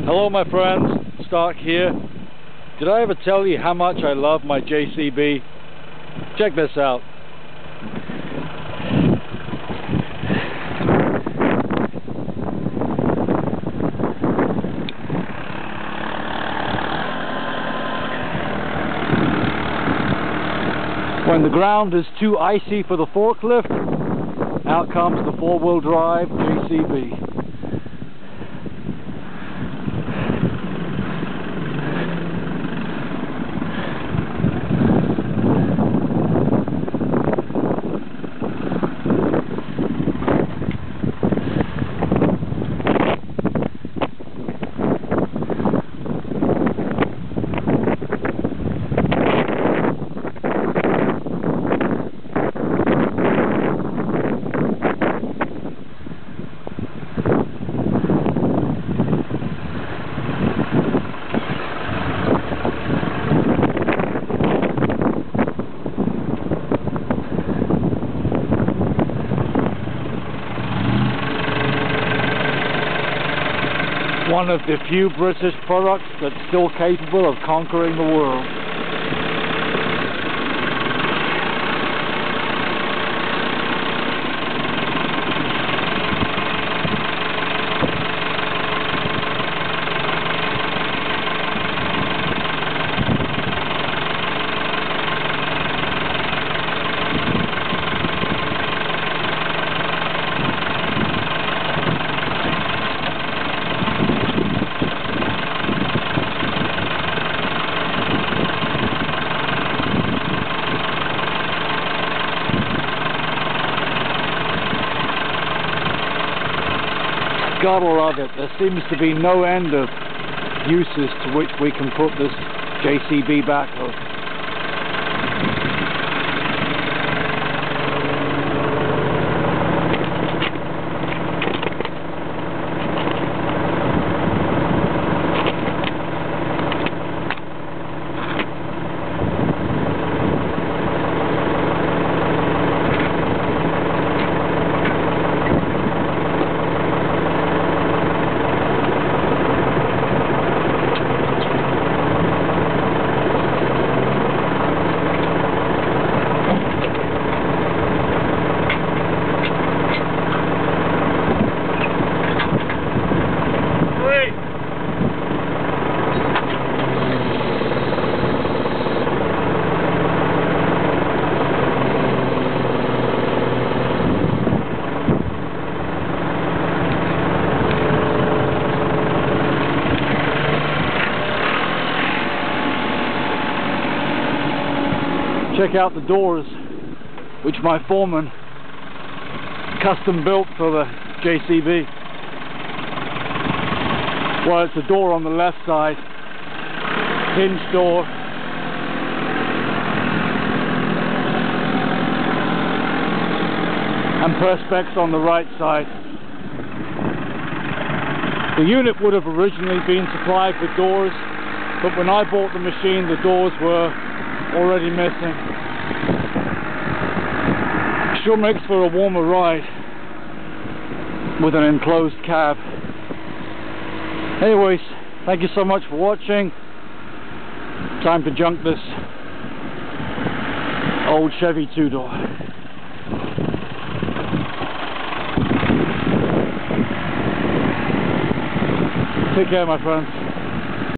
Hello my friends, Stark here. Did I ever tell you how much I love my JCB? Check this out. When the ground is too icy for the forklift, out comes the four-wheel drive JCB. One of the few British products that's still capable of conquering the world. Gotta love it. There seems to be no end of uses to which we can put this JCB backhoe. Check out the doors, which my foreman custom built for the JCB. Well, it's a door on the left side, hinge door, and perspex on the right side. The unit would have originally been supplied with doors, but when I bought the machine, the doors were already missing. Sure makes for a warmer ride with an enclosed cab. Anyways, thank you so much for watching. Time to junk this old Chevy two-door. Take care, my friends.